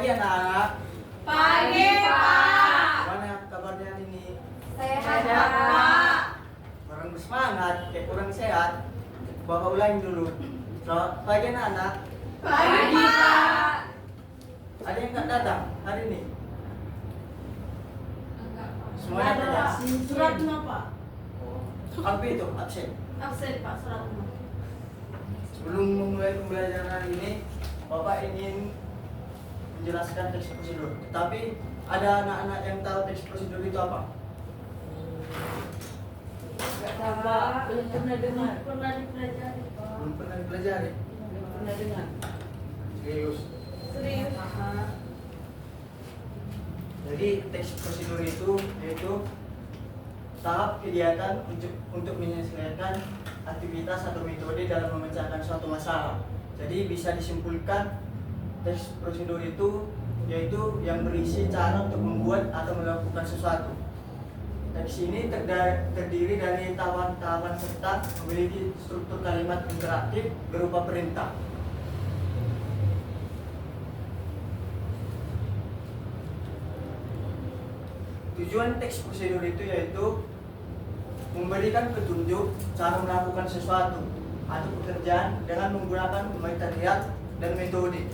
anak-anak. Pagi, Pak. Gimana kabarnya hari ini? Sehat, Pak. Orang bersemangat, kayak kurang sehat. Bapak ulangi dulu. Selamat pagi anak-anak. Pagi, Pak. Ada yang nggak datang hari ini? Semuanya datang. Suratnya, Pak. Apa itu absen? Absen, Pak, suratnya. Sebelum memulai pembelajaran hari ini, Bapak ingin menjelaskan teks prosedur. Tetapi ada anak-anak yang tahu teks prosedur itu apa? Enggak tahu, Pak. Belum pernah dengar. Pernah dipelajari, Pak. Belum pernah dipelajari. Belum pernah dengar. Serius. Serius, Pak. Jadi teks prosedur itu yaitu tahap kegiatan untuk menyelesaikan aktivitas atau metode dalam memecahkan suatu masalah. Jadi bisa disimpulkan teks prosedur itu yaitu yang berisi cara untuk membuat atau melakukan sesuatu. Teks ini terdiri dari tahapan-tahapan serta memiliki struktur kalimat interaktif berupa perintah. Tujuan teks prosedur itu yaitu memberikan petunjuk cara melakukan sesuatu atau pekerjaan dengan menggunakan material dan metode.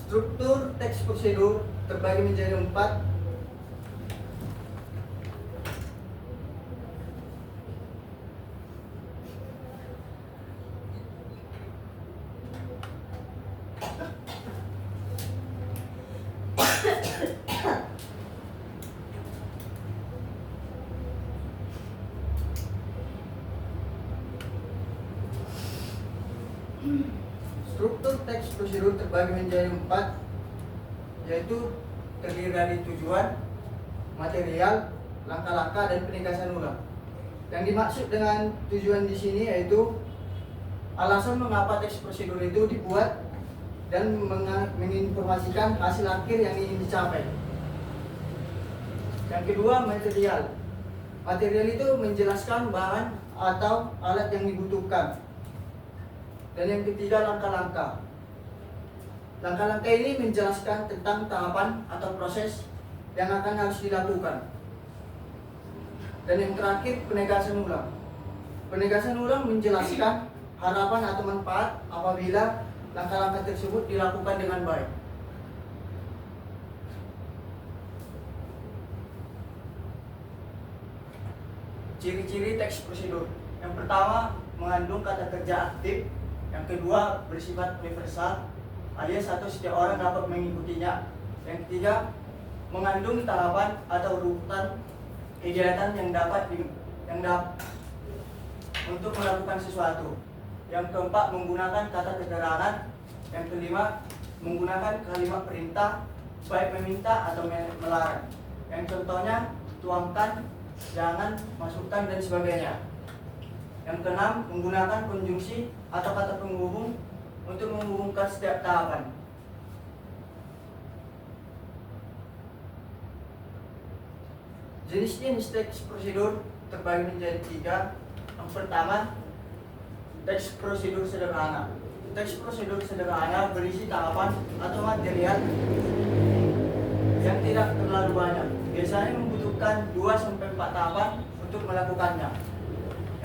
Struktur teks prosedur terbagi menjadi 4. Struktur teks prosedur terbagi menjadi 4, yaitu terdiri dari tujuan, material, langkah-langkah, dan penegasan ulang. Yang dimaksud dengan tujuan di sini yaitu alasan mengapa teks prosedur itu dibuat dan menginformasikan hasil akhir yang ingin dicapai. Yang kedua, material. Material itu menjelaskan bahan atau alat yang dibutuhkan. Dan yang ketiga, langkah-langkah. Langkah-langkah ini menjelaskan tentang tahapan atau proses yang akan harus dilakukan. Dan yang terakhir, penegasan ulang. Penegasan ulang menjelaskan harapan atau manfaat apabila langkah-langkah tersebut dilakukan dengan baik. Ciri-ciri teks prosedur. Yang pertama, mengandung kata kerja aktif. Yang kedua, bersifat universal, alias setiap orang dapat mengikutinya. Yang ketiga, mengandung tahapan atau urutan kegiatan yang dapat untuk melakukan sesuatu. Yang keempat, menggunakan kata keterangan. Yang kelima, menggunakan kalimat perintah, baik meminta atau melarang. Yang contohnya, tuangkan, jangan, masukkan, dan sebagainya. Yang keenam, menggunakan konjungsi atau kata penghubung untuk menghubungkan setiap tahapan. Jenis-jenis teks prosedur terbagi menjadi 3. Yang pertama, teks prosedur sederhana. Teks prosedur sederhana berisi tahapan atau material yang tidak terlalu banyak. Biasanya membutuhkan 2-4 tahapan untuk melakukannya.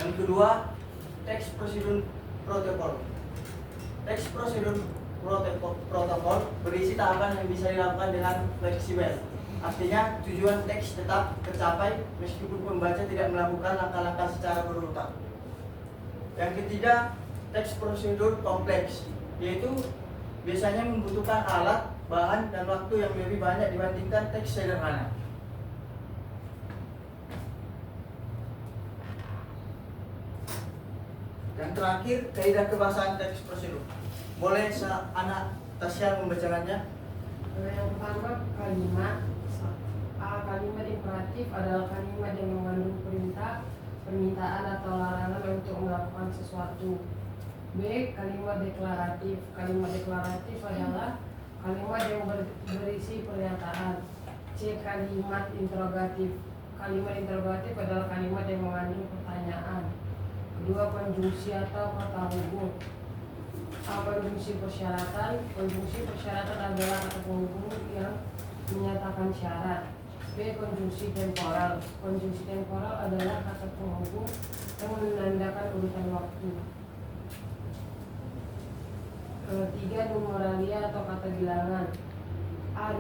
Yang kedua, teks prosedur protokol. Teks prosedur protokol berisi tahapan yang bisa dilakukan dengan fleksibel. Artinya tujuan teks tetap tercapai meskipun pembaca tidak melakukan langkah-langkah secara berurutan. Yang ketiga, teks prosedur kompleks, yaitu biasanya membutuhkan alat, bahan, dan waktu yang lebih banyak dibandingkan teks sederhana. Yang terakhir, kaidah kebahasaan teks prosedur. Boleh anak Tasya membacakannya? Yang pertama, kalimat. A. Kalimat imperatif adalah kalimat yang mengandung perintah, permintaan atau larangan untuk melakukan sesuatu. B. Kalimat deklaratif. Kalimat deklaratif adalah kalimat yang berisi pernyataan. C. Kalimat interrogatif. kalimat interrogatif adalah kalimat yang mengandung pertanyaan. Kedua, konjungsi atau kata hubung. Konjungsi persyaratan. Konjungsi persyaratan adalah kata penghubung yang menyatakan syarat. B. Konjungsi temporal. Konjungsi temporal adalah kata penghubung yang menandakan urutan waktu. Ketiga, numeralia atau kata bilangan. A.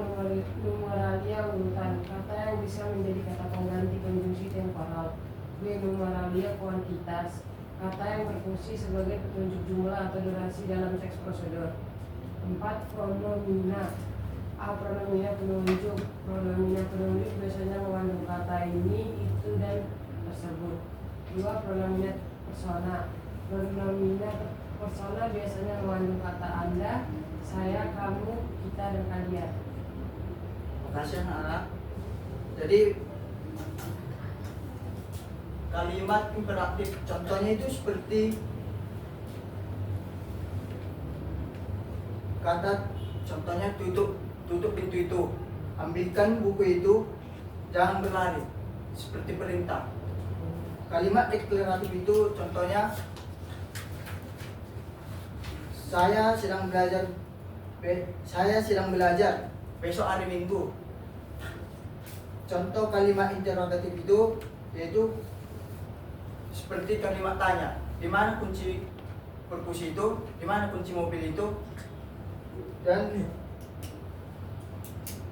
Numeralia urutan, kata yang bisa menjadi kata pengganti konjungsi temporal. B. Numeralia kuantitas, kata yang berfungsi sebagai petunjuk jumlah atau durasi dalam teks prosedur. 4. Pronomina. A. Pronomina penunjuk. Pronomina penunjuk biasanya mengandung kata ini, itu, dan tersebut. 2. Pronomina persona. Pronomina persona biasanya mengandung kata Anda, saya, kamu, kita, dan kalian. Makasih anak-anak. Jadi kalimat imperatif contohnya itu seperti kata contohnya tutup pintu itu, ambilkan buku itu, jangan berlari, seperti perintah. Kalimat deklaratif itu contohnya saya sedang belajar besok hari Minggu. Contoh kalimat interrogatif itu yaitu seperti kalimat tanya, di mana kunci perkusi itu, di mana kunci mobil itu. Dan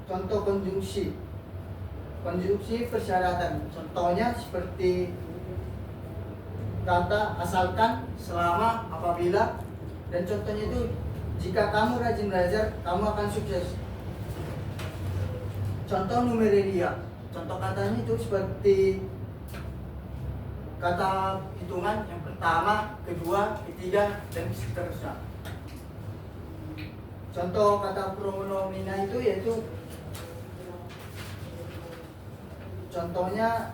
contoh konjungsi persyaratan, contohnya seperti kata asalkan, selama, apabila. Dan contohnya itu, jika kamu rajin belajar, kamu akan sukses. Contoh numeralia, contoh katanya itu seperti kata hitungan yang pertama, kedua, ketiga, dan seterusnya. Contoh kata pronomina itu yaitu contohnya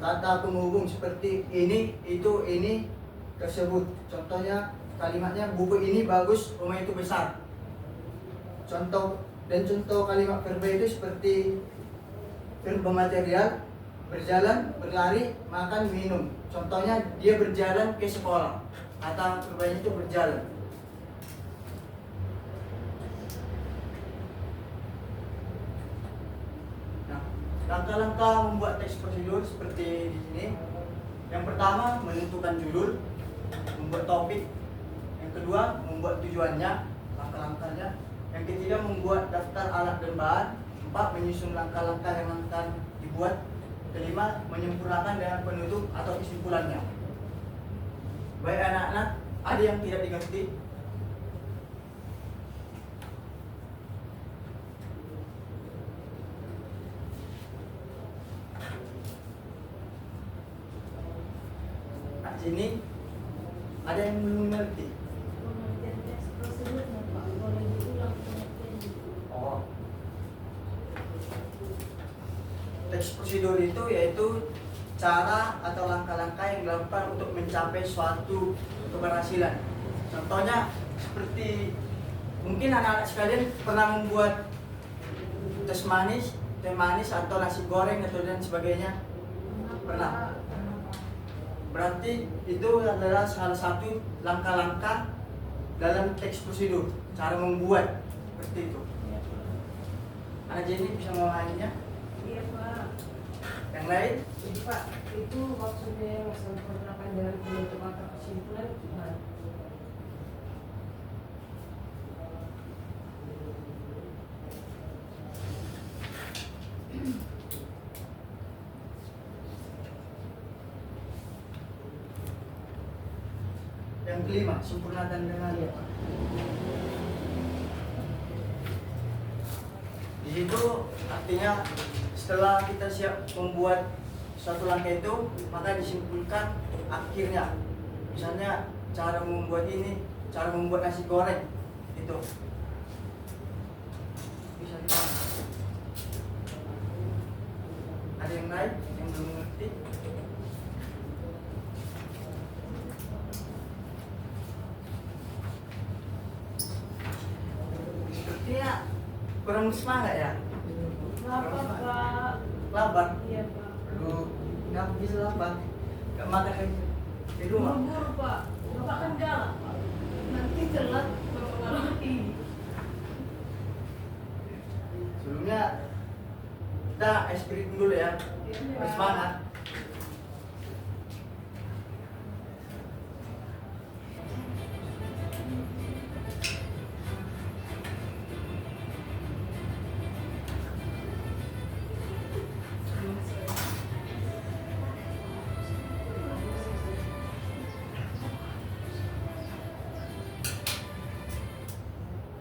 kata penghubung seperti ini, itu, ini, tersebut. Contohnya kalimatnya buku ini bagus, rumah itu besar. Contoh kalimat verba itu seperti verba material, berjalan, berlari, makan, minum. Contohnya dia berjalan ke sekolah. Kata verbanya itu berjalan. Nah, langkah-langkah membuat teks prosedur seperti di sini. Yang pertama, menentukan judul, membuat topik. Yang kedua, membuat tujuannya, langkah-langkahnya. Yang ketiga, membuat daftar alat dan bahan. 4. Menyusun langkah-langkah yang akan dibuat. Kelima, menyempurnakan dengan penutup atau kesimpulannya. Baik anak-anak, ada yang tidak dimengerti? Nah, sini ada yang belum mengerti? Pengertian teks prosedurnya Pak, boleh diulang pengertiannya. Oh. Teks prosedur itu yaitu cara atau langkah-langkah yang dilakukan untuk mencapai suatu keberhasilan. Contohnya seperti mungkin anak-anak sekalian pernah membuat teh manis atau nasi goreng atau dan sebagainya. Pernah. Berarti itu adalah salah satu langkah-langkah dalam teks prosedur, cara membuat seperti itu. Anak Jenny bisa memahaminya? Iya Pak. Yang lain? Jadi Pak, itu maksudnya yang sempurnakan dengan penutup atau kesimpulan gimana? Yang kelima, sempurnakan dengan di situ artinya setelah kita siap membuat suatu langkah itu, maka disimpulkan akhirnya. Misalnya cara membuat ini, cara membuat nasi goreng itu bisa dipahami. Ada yang lain yang belum mengerti? Sepertinya kurang semangat ya. Kenapa Pak? Lambat. Iya Pak. Aduh, nggak bisa lambat. Nggak makan lagi di rumah. Buru-buru Pak. Bapak kan galak Pak. Nanti telat Bapak lagi. Sebelumnya kita es krim dulu ya. Bersemangat.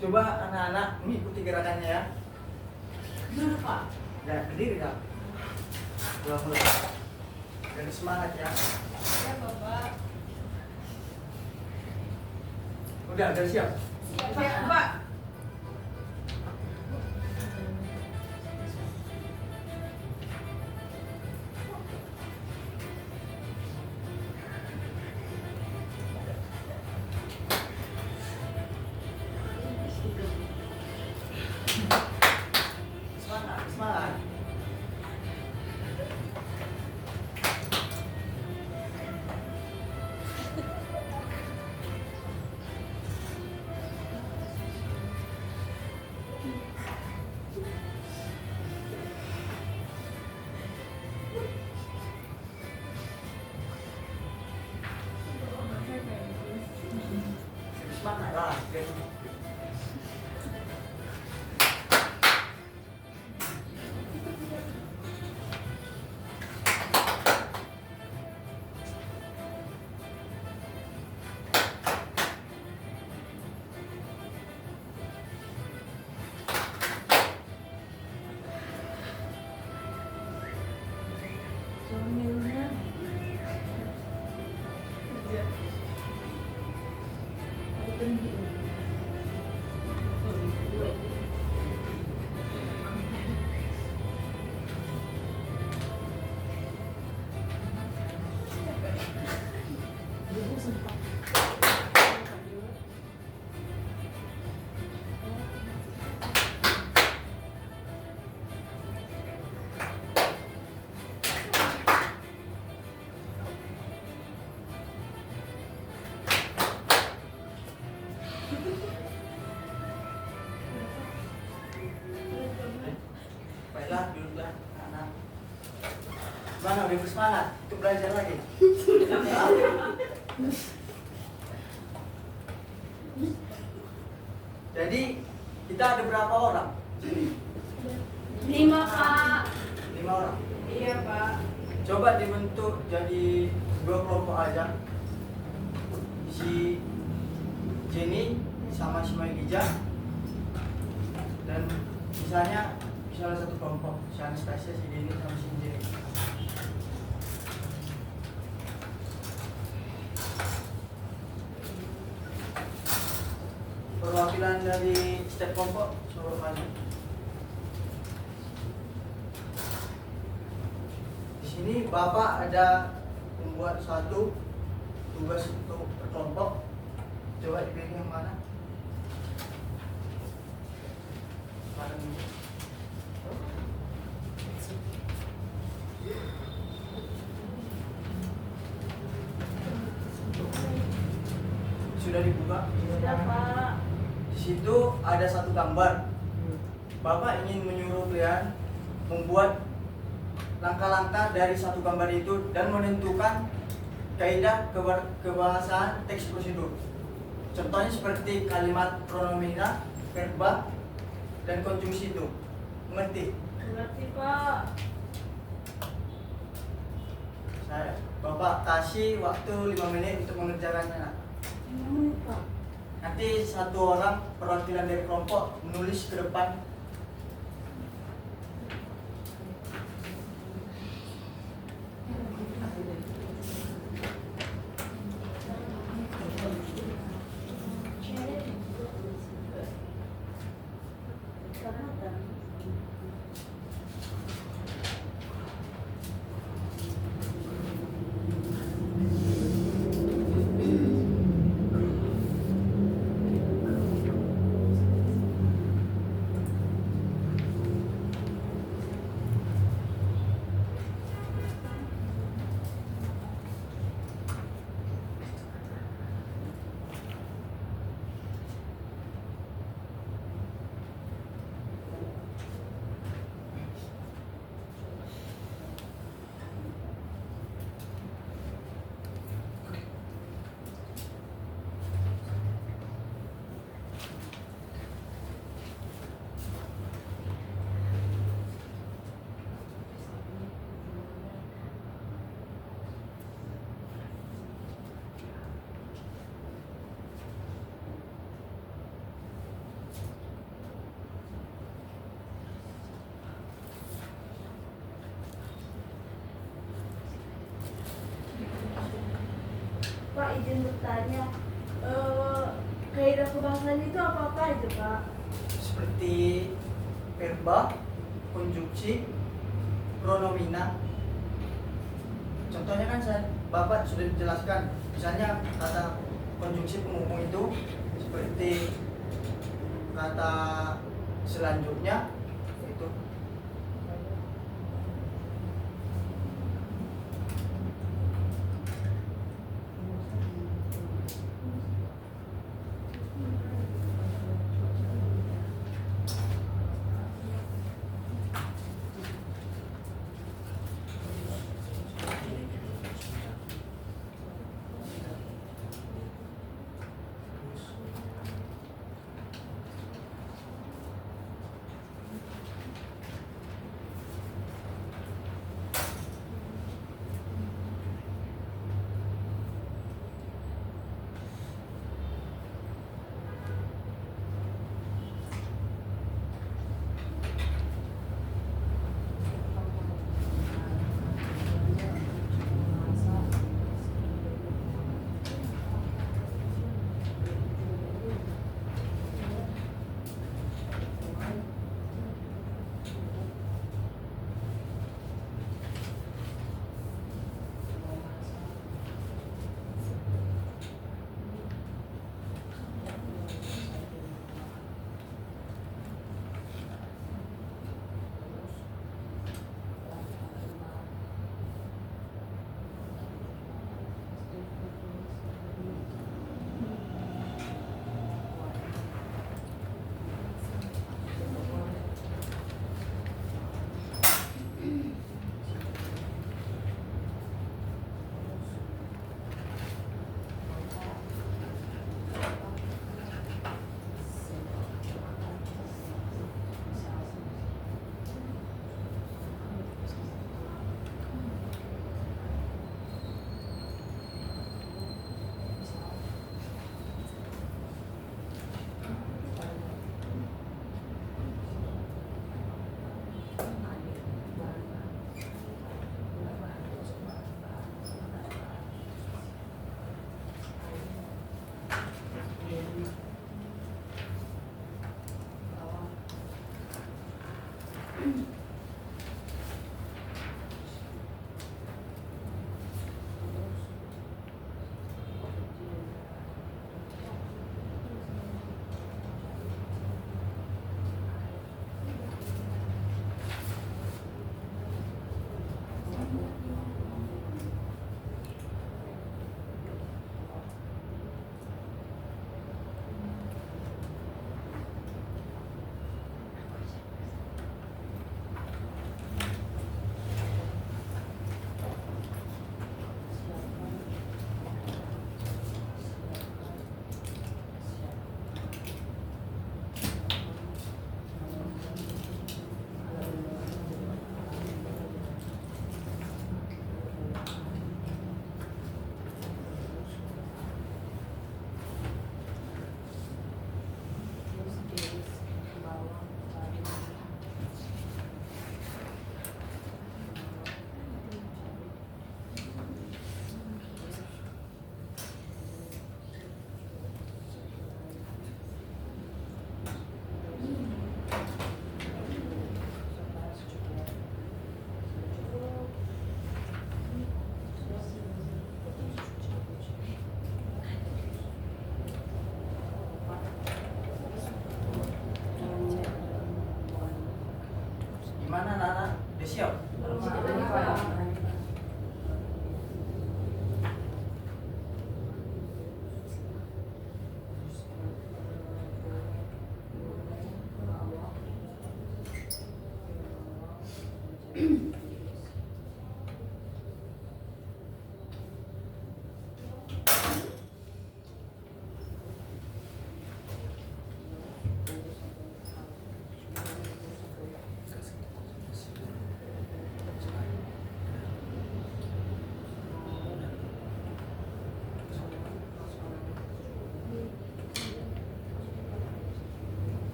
Coba anak-anak mengikuti gerakannya ya. Dulu Pak. Dan berdiri kak. Mulai. Dan semangat ya. Ya Bapak. Udah siap. Siap Pak. Semangat, semangat. Semangat lah. Suaminya. Iya. Aku tinggi. Baiklah, duduklah anak. Mana udah bersemangat untuk belajar lagi? Jadi kita ada berapa orang? Sini. 5 Pak. 5 orang. Iya Pak. Coba dibentuk jadi 2 kelompok aja. Si Jenny sama si Maigija dan sisanya salah satu kelompok si Anastasia, si Jenny sama si Jenny. Perwakilan dari setiap kelompok suruh maju. Di sini Bapak ada membuat satu tugas untuk berkelompok. Coba dipilih yang mana? Mana ini? Sudah dibuka? Sudah Pak. Di situ ada satu gambar. Bapak ingin menyuruh kalian membuat langkah-langkah dari satu gambar itu dan menentukan kaidah kebahasaan teks prosedur. Contohnya seperti kalimat pronomina, verba, dan konjungsi itu. Mengerti? Berarti Pak. Bapak kasih waktu 5 menit untuk mengerjakannya. Pak. Nanti satu orang perwakilan dari kelompok menulis ke depan. ingin bertanya, kaidah kebangsaan itu apa-apa itu Pak? Seperti verba, konjungsi, pronomina. Contohnya kan Bapak sudah dijelaskan. Misalnya kata konjungsi penghubung itu seperti kata selanjutnya itu. Gimana Nana? Udah siap?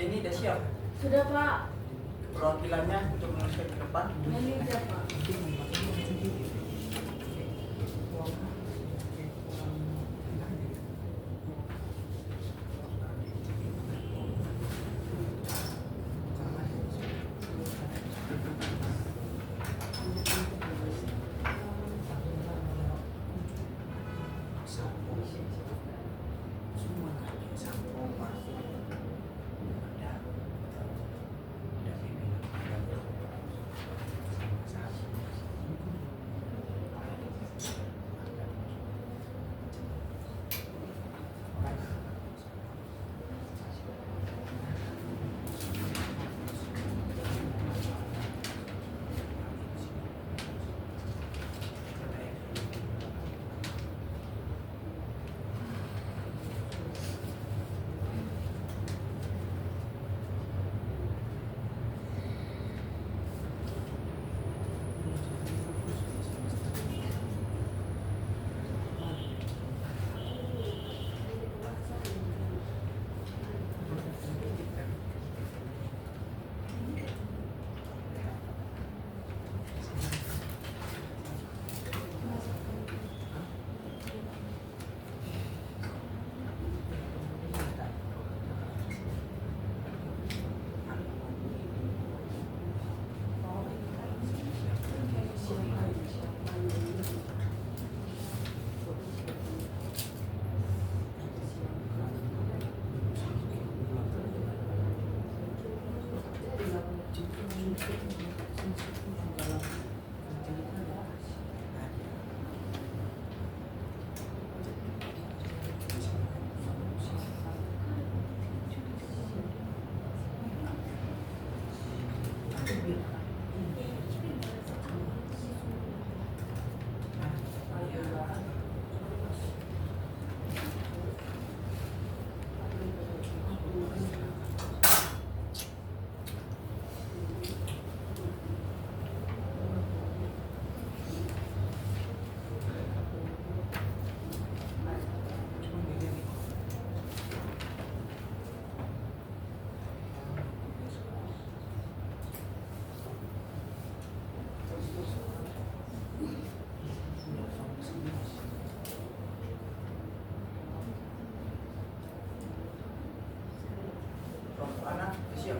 Jenny udah siap Sudah Pak. perwakilannya untuk menuliskan ke depan. Ini aja Pak. Anak siap.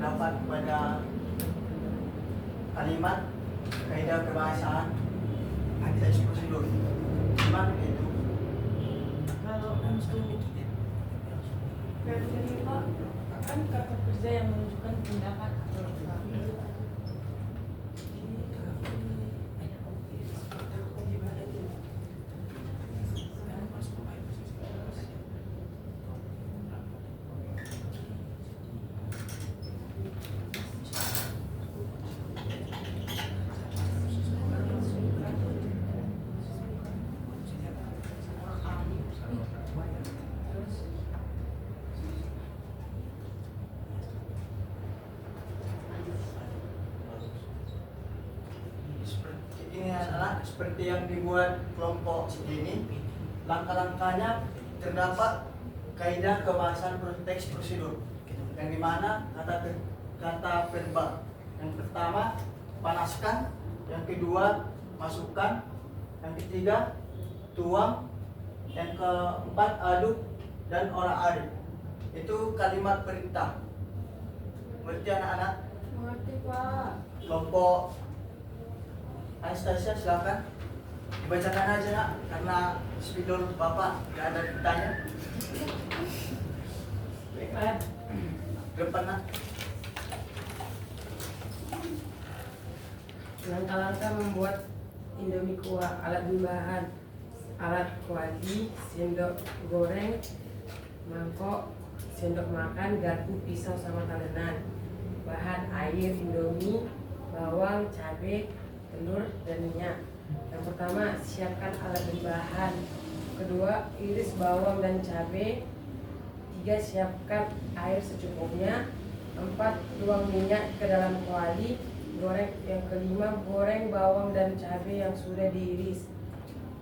terdapat pada kalimat kaidah kebahasaan teks prosedur. Gimana itu? Kalau untuk versi Pak, kan kata kerja yang menunjukkan tindakan atau langkah. Ini adalah seperti yang dibuat kelompok segini. Langkah-langkahnya terdapat kaidah kebahasaan teks prosedur, yang dimana kata verbal. Yang pertama panaskan, yang kedua masukkan, yang ketiga tuang, yang keempat aduk dan orak-arik. Itu kalimat perintah. Mengerti anak-anak? Mengerti Pak. Kelompok Anastasia silakan dibacakan aja nak, karena spidol bapak nggak ada ditanya. Baiklah. Depan nak. Langkah-langkah membuat Indomie kuah. Alat bahan: alat kuali, sendok goreng, mangkok, sendok makan, garpu, pisau sama talenan. Bahan: air, Indomie, bawang, cabai, telur, dan minyak. Yang pertama, siapkan alat dan bahan. Kedua, iris bawang dan cabai. Tiga, siapkan air secukupnya. Empat, tuang minyak ke dalam kuali. Goreng. Yang kelima, goreng bawang dan cabai yang sudah diiris.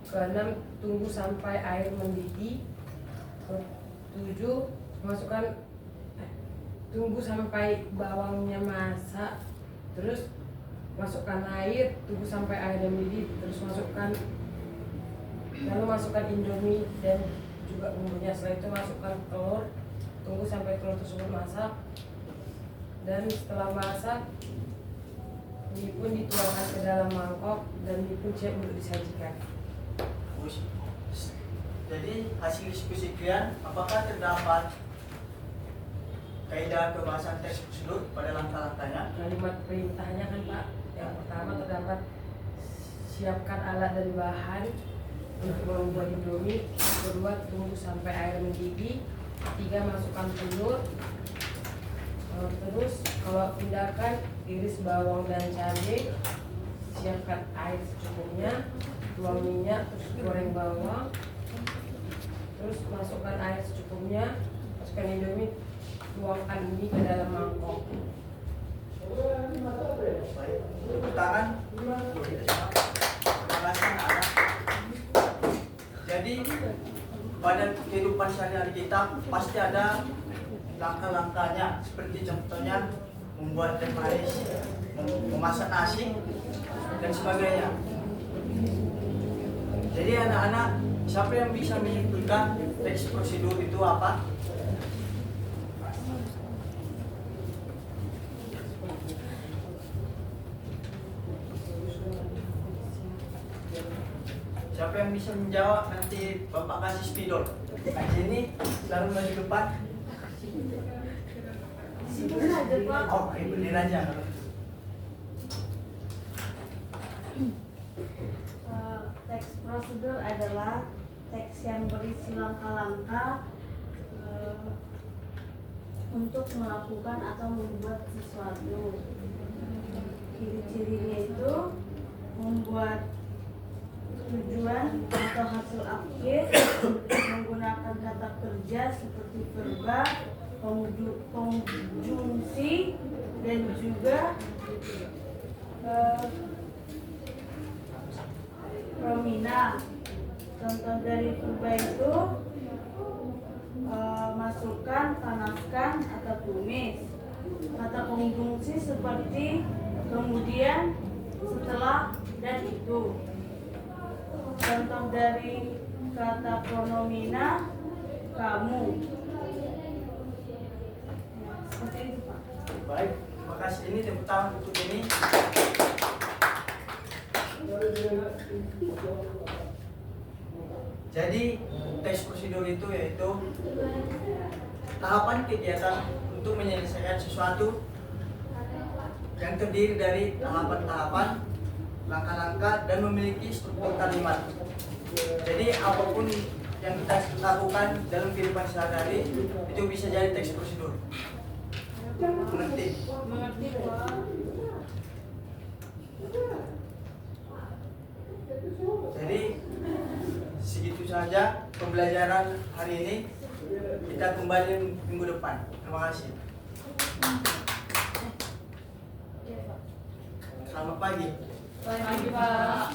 Keenam, tunggu sampai air mendidih. Ketujuh, tunggu sampai bawangnya masak. Terus masukkan air, tunggu sampai airnya mendidih, terus masukkan Indomie dan juga bumbunya. Setelah itu masukkan telur, tunggu sampai telur tersebut masak, dan setelah masak mie pun dituangkan ke dalam mangkok dan mie pun siap untuk disajikan. Jadi hasil diskusi kalian, apakah terdapat kaidah kebahasaan teks prosedur pada langkah-langkahnya? Kalimat perintahnya kan Pak, yang pertama terdapat siapkan alat dan bahan untuk membuat Indomie. Kedua, tunggu sampai air mendidih. Tiga, masukkan telur. Terus kalau tindakan, iris bawang dan cabai, siapkan air secukupnya, tuang minyak, terus goreng bawang, terus masukkan air secukupnya, masukkan Indomie, tuangkan ini ke dalam mangkok. Tepuk tangan. Terima kasih anak-anak. Jadi pada kehidupan sehari-hari kita pasti ada langkah-langkahnya, seperti contohnya membuat teh manis, memasak nasi, dan sebagainya. Jadi anak-anak, siapa yang bisa menyimpulkan teks prosedur itu apa? Siapa yang bisa menjawab, nanti Bapak kasih spidol. Nah, sini selalu maju depan. Simpulkan aja Pak. Oke, berdiri aja. Teks prosedur adalah teks yang berisi langkah-langkah untuk melakukan atau membuat sesuatu. Ciri-cirinya itu membuat tujuan atau hasil akhir, menggunakan kata kerja seperti verba, konjungsi, dan juga promina. Contoh dari verba itu masukkan, panaskan, atau tumis. Kata konjungsi seperti kemudian, setelah, dan itu. Contoh dari kata pronomina, kamu. Seperti itu Pak. Baik, terima kasih. Ini tepuk tangan untuk ini. Jadi tes prosedur itu yaitu tahapan kegiatan untuk menyelesaikan sesuatu yang terdiri dari tahapan-tahapan, langkah-langkah, dan memiliki struktur kalimat. Jadi apapun yang kita lakukan dalam kehidupan sehari-hari itu bisa jadi teks prosedur. Mengerti? Mengerti, Pak. Jadi segitu saja pembelajaran hari ini. Kita kembali minggu depan. Terima kasih. Selamat pagi. Baik, Pak.